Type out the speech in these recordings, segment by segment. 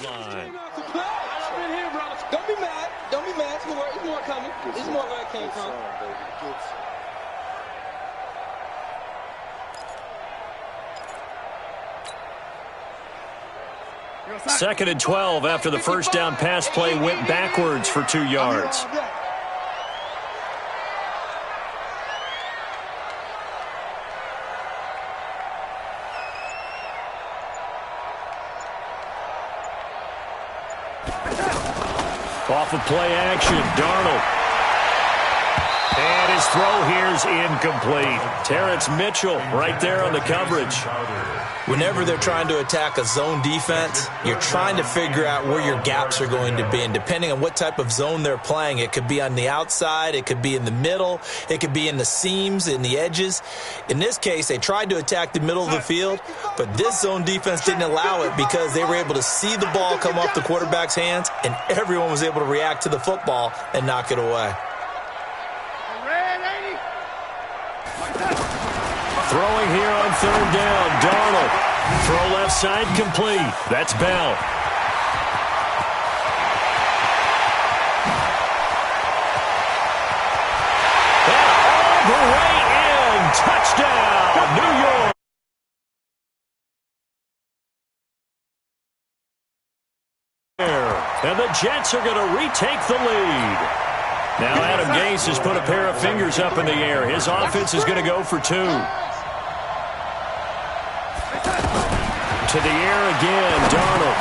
line. Don't be mad. Don't be mad. It's more coming. It's more where it came from. Second and 12 after the first down pass play went backwards for 2 yards. Off of play action, Darnold. And his throw here's incomplete. Terrence Mitchell right there on the coverage. Whenever they're trying to attack a zone defense, you're trying to figure out where your gaps are going to be. And depending on what type of zone they're playing, it could be on the outside, it could be in the middle, it could be in the seams, in the edges. In this case, they tried to attack the middle of the field, but this zone defense didn't allow it because they were able to see the ball come off the quarterback's hands, and everyone was able to react to the football and knock it away. Throwing here on third down, Darnold. Throw left side complete. That's Bell. And all the way in. Touchdown, New York. And the Jets are going to retake the lead. Now Adam Gase has put a pair of fingers up in the air. His offense is going to go for 2. To the air again, Darnold.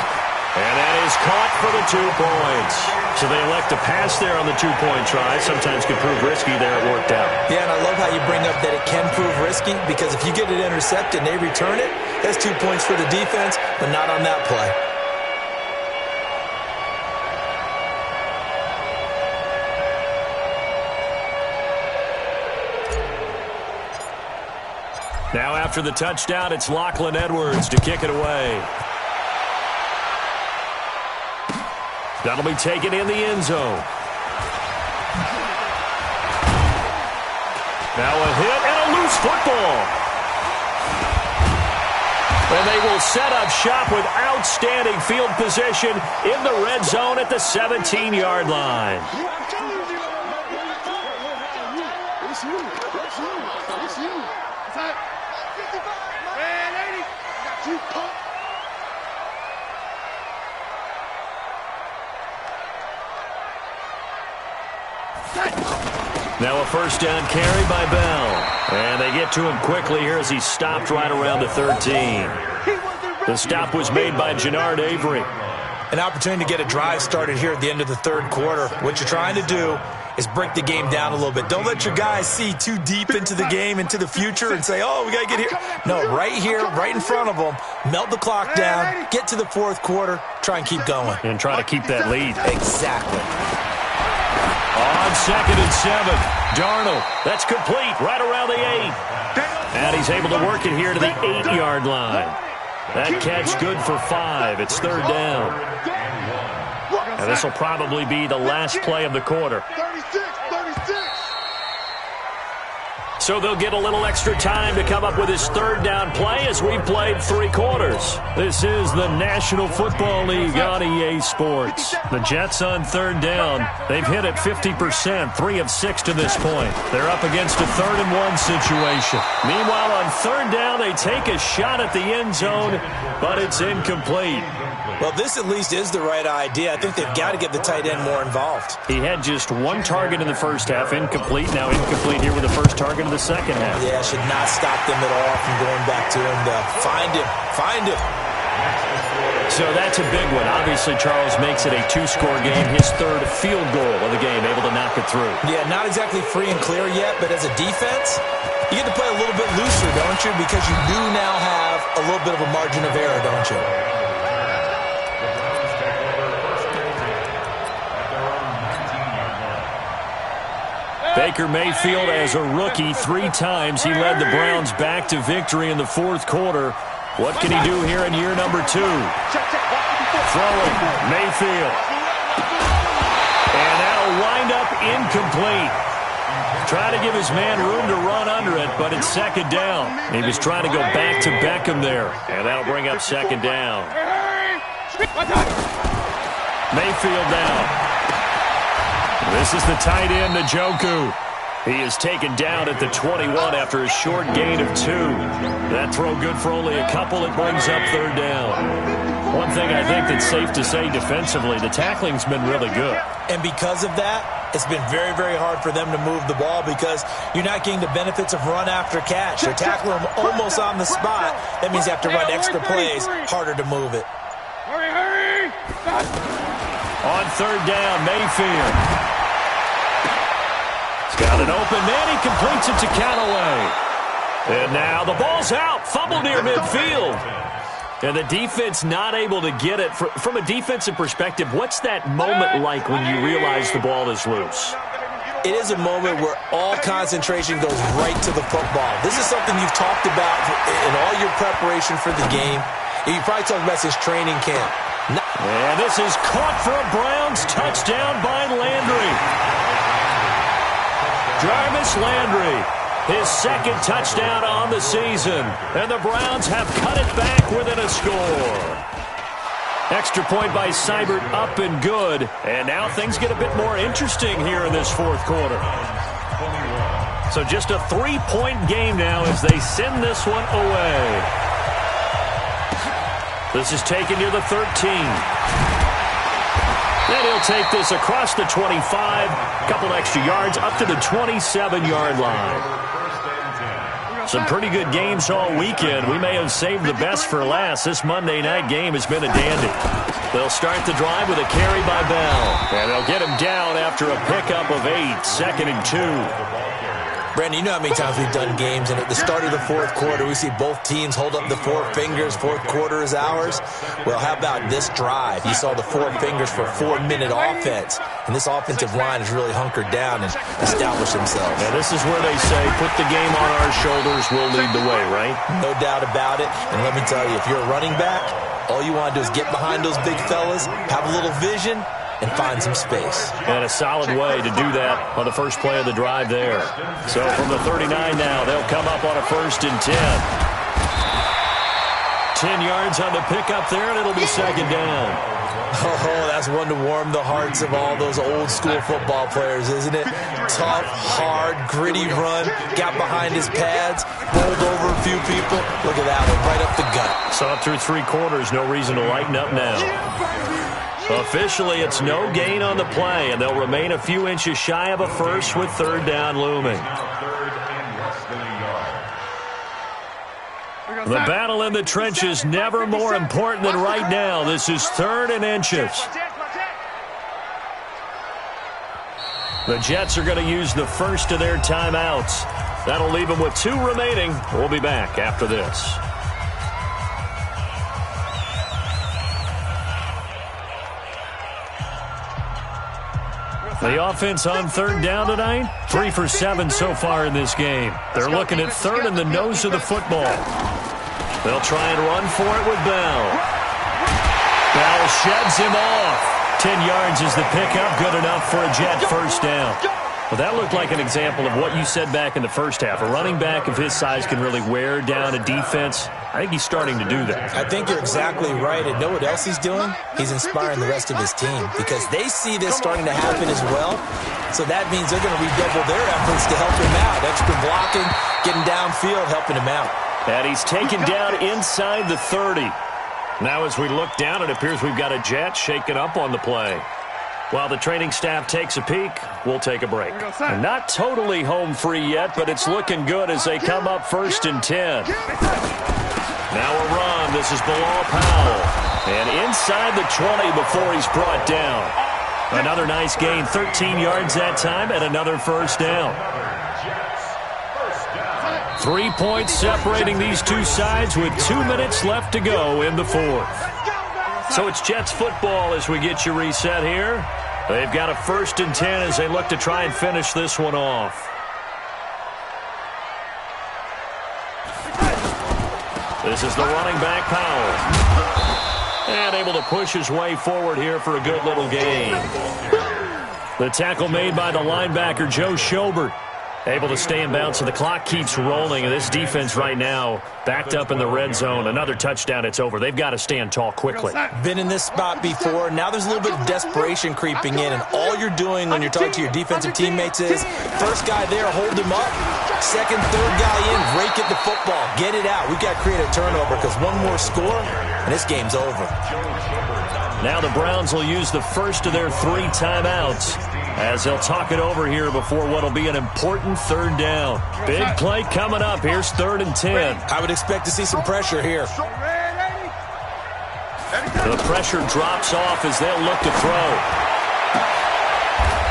And that is caught for the 2 points. So they elect to pass there on the 2-point try. Sometimes can prove risky there. It worked out. Yeah, and I love how you bring up that it can prove risky, because if you get it intercepted and they return it, that's 2 points for the defense, but not on that play. Now after the touchdown, it's Lachlan Edwards to kick it away. That'll be taken in the end zone. Now a hit and a loose football. And they will set up shop with outstanding field position in the red zone at the 17-yard line. Now a first down carry by Bell. And they get to him quickly here as he stopped right around the 13. The stop was made by Jannard Avery. An opportunity to get a drive started here at the end of the third quarter. What you're trying to do is break the game down a little bit. Don't let your guys see too deep into the game, into the future, and say, oh, we got to get here. No, right here, right in front of them, melt the clock down, get to the fourth quarter, try and keep going. And try to keep that lead. Exactly. On second and 7, Darnold. That's complete right around the 8. And he's able to work it here to the 8-yard line. That catch good for 5. It's third down. And this will probably be the last play of the quarter. So they'll get a little extra time to come up with his third down play as we've played 3 quarters. This is the National Football League on EA Sports. The Jets on third down. They've hit it 50%, 3 of 6 to this point. They're up against a 3rd and 1 situation. Meanwhile, on third down, they take a shot at the end zone, but it's incomplete. Well, this at least is the right idea. I think they've got to get the tight end more involved. He had just 1 target in the first half, incomplete. Now incomplete here with the first target of the second half. Yeah, should not stop them at all from going back to him to find him. Find him. So that's a big one. Obviously, Charles makes it a 2-score game. His 3rd field goal of the game, able to knock it through. Yeah, not exactly free and clear yet, but as a defense, you get to play a little bit looser, don't you? Because you do now have a little bit of a margin of error, don't you? Baker Mayfield, as a rookie, 3 times he led the Browns back to victory in the fourth quarter. What can he do here in year number 2? Throwing, Mayfield. And that'll wind up incomplete. Try to give his man room to run under it, but it's second down. He was trying to go back to Beckham there, and that'll bring up second down. Mayfield down. This is the tight end, Njoku. He is taken down at the 21 after a short gain of 2. That throw good for only a couple. It brings up third down. One thing I think that's safe to say defensively, the tackling's been really good. And because of that, it's been very, very hard for them to move the ball because you're not getting the benefits of run after catch. They're tackling them almost on the spot. That means you have to run extra plays, harder to move it. Hurry! On third down, Mayfield. He's got an open man. He completes it to Callaway. And now the ball's out. Fumble near midfield. And the defense not able to get it. From a defensive perspective, what's that moment like when you realize the ball is loose? It is a moment where all concentration goes right to the football. This is something you've talked about in all your preparation for the game. You probably talked about since training camp. And this is caught for a Browns touchdown by Landry. Jarvis Landry, his second touchdown on the season. And the Browns have cut it back within a score. Extra point by Seibert, up and good. And now things get a bit more interesting here in this fourth quarter. So just a 3-point game now as they send this one away. This is taken near the 13. Then he'll take this across the 25. A couple extra yards up to the 27-yard line. Some pretty good games all weekend. We may have saved the best for last. This Monday night game has been a dandy. They'll start the drive with a carry by Bell. And they'll get him down after a pickup of 8. 2nd and 2. Brandon, you know how many times we've done games, and at the start of the fourth quarter, we see both teams hold up the 4 fingers. Fourth quarter is ours. Well, how about this drive? You saw the 4 fingers for 4-minute offense, and this offensive line has really hunkered down and established themselves. And this is where they say, put the game on our shoulders, we'll lead the way, right? No doubt about it. And let me tell you, if you're a running back, all you want to do is get behind those big fellas, have a little vision, and find some space. And a solid way to do that on the first play of the drive there. So from the 39 now, they'll come up on a 1st and 10. 10 yards on the pickup there, and it'll be 2nd down. Oh, that's one to warm the hearts of all those old-school football players, isn't it? Tough, hard, gritty run, got behind his pads, bowled over a few people. Look at that one, right up the gut. Saw it through 3 quarters, no reason to lighten up now. Officially, it's no gain on the play, and they'll remain a few inches shy of a first with 3rd down looming. The battle in the trenches never more important than right now. This is 3rd and inches. The Jets are going to use the first of their timeouts. That'll leave them with 2 remaining. We'll be back after this. The offense on 3rd down tonight, 3 for 7 so far in this game. They're looking at 3rd and the nose of the football. They'll try and run for it with Bell. Bell sheds him off. 10 yards is the pickup, good enough for a Jet first down. Well, that looked like an example of what you said back in the first half. A running back of his size can really wear down a defense. I think he's starting to do that. I think you're exactly right. And know what else he's doing? He's inspiring the rest of his team because they see this starting to happen as well. So that means they're going to redouble their efforts to help him out. Extra blocking, getting downfield, helping him out. And he's taken down inside the 30. Now as we look down, it appears we've got a Jet shaken up on the play. While the training staff takes a peek, we'll take a break. And not totally home free yet, but it's looking good as they come up 1st and 10. Now a run. This is Bilal Powell. And inside the 20 before he's brought down. Another nice gain, 13 yards that time, and another first down. 3 points separating these two sides with 2 minutes left to go in the 4th. So it's Jets football as we get you reset here. They've got a 1st and 10 as they look to try and finish this one off. This is the running back, Powell. And able to push his way forward here for a good little gain. The tackle made by the linebacker, Joe Schobert. Able to stay in bounds, so the clock keeps rolling. And this defense right now backed up in the red zone. Another touchdown, it's over. They've got to stand tall quickly. Been in this spot before. Now there's a little bit of desperation creeping in. And all you're doing when you're talking to your defensive teammates is, first guy there, hold him up. Second, third guy in, rake at the football. Get it out. We've got to create a turnover because one more score, and this game's over. Now the Browns will use the first of their 3 timeouts as they'll talk it over here before what will be an important third down. Big play coming up. Here's 3rd and 10. I would expect to see some pressure here. The pressure drops off as they'll look to throw.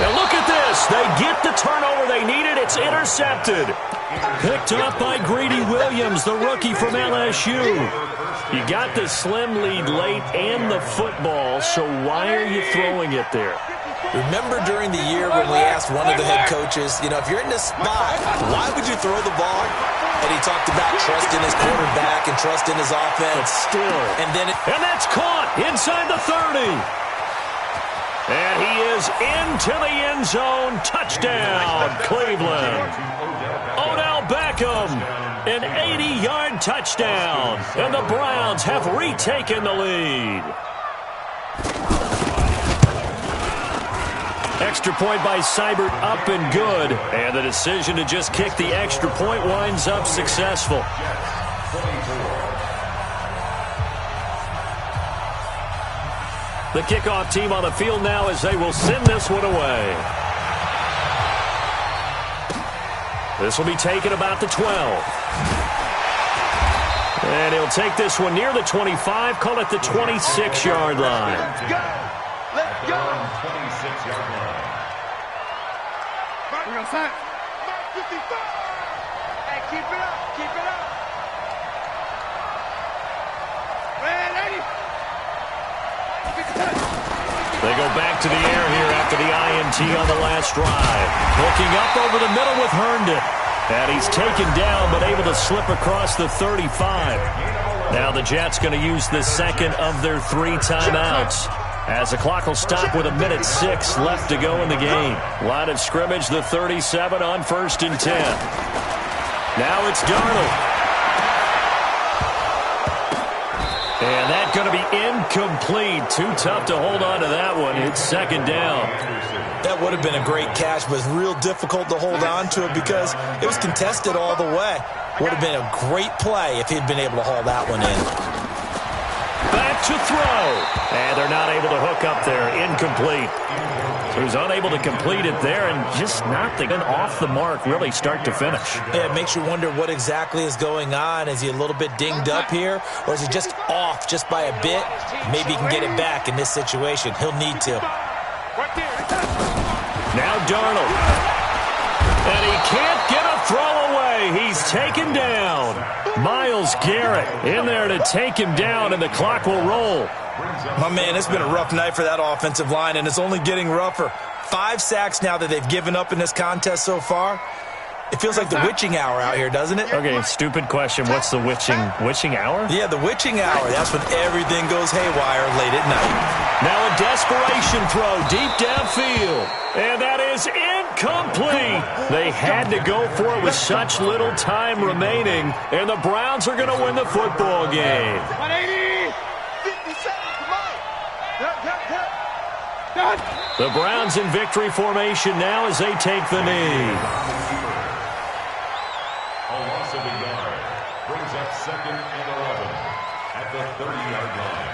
And look at this. They get the turnover they needed. It's intercepted. Picked up by Greedy Williams, the rookie from LSU. You got the slim lead late and the football, so why are you throwing it there? Remember during the year when we asked one of the head coaches, if you're in this spot, why would you throw the ball? And he talked about trust in his quarterback and trust in his offense. But still. And that's caught inside the 30. And he is into the end zone. Touchdown, Cleveland. Odell Beckham, an 80-yard touchdown. And the Browns have retaken the lead. Extra point by Seibert, up and good. And the decision to just kick the extra point winds up successful. The kickoff team on the field now as they will send this one away. This will be taken about the 12. And he'll take this one near the 25, call it the 26-yard line. Let's go! Let's go! 26-yard line. We're going to sign. Mark 55. Hey, keep it up. Keep it up. Ready? They go back to the air here after the INT on the last drive. Hooking up over the middle with Herndon. And he's taken down but able to slip across the 35. Now the Jets going to use the second of their 3 timeouts, as the clock will stop with 1:06 left to go in the game. Line of scrimmage, the 37 on 1st and 10. Now it's Darnold. And that's going to be incomplete. Too tough to hold on to that one. It's 2nd down. that would have been a great catch, but it's real difficult to hold on to it because it was contested all the way. Would have been a great play if he'd been able to haul that one in. Back to throw. And they're not able to hook up there. Incomplete. So he's unable to complete it there and just not off the mark, really start to finish. Yeah, it makes you wonder what exactly is going on. Is he a little bit dinged up here, or is he just off just by a bit? Maybe he can get it back in this situation. He'll need to. Now Darnold. And he can't get a throw away. He's taken down. Myles Garrett in there to take him down, and the clock will roll. My man, it's been a rough night for that offensive line, and it's only getting rougher. 5 sacks now that they've given up in this contest so far. It feels like the witching hour out here, doesn't it? Okay, stupid question. What's the witching hour? Yeah, the witching hour. That's when everything goes haywire late at night. Now a desperation throw deep downfield. And that is incomplete. They had to go for it with such little time remaining. And the Browns are going to win the football game. 180, 57, come on. The Browns in victory formation now as they take the knee. A loss of a yard brings up 2nd and 11 at the 30-yard line.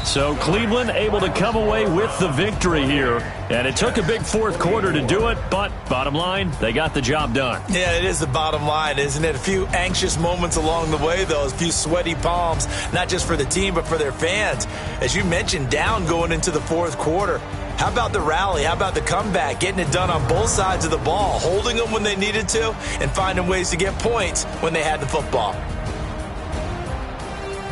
So Cleveland able to come away with the victory here. And it took a big fourth quarter to do it, but bottom line, they got the job done. Yeah, it is the bottom line, isn't it? A few anxious moments along the way, though. A few sweaty palms, not just for the team, but for their fans. As you mentioned, down going into the fourth quarter. How about the rally? How about the comeback? Getting it done on both sides of the ball, holding them when they needed to, and finding ways to get points when they had the football.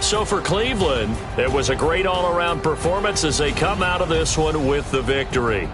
So for Cleveland, it was a great all-around performance as they come out of this one with the victory.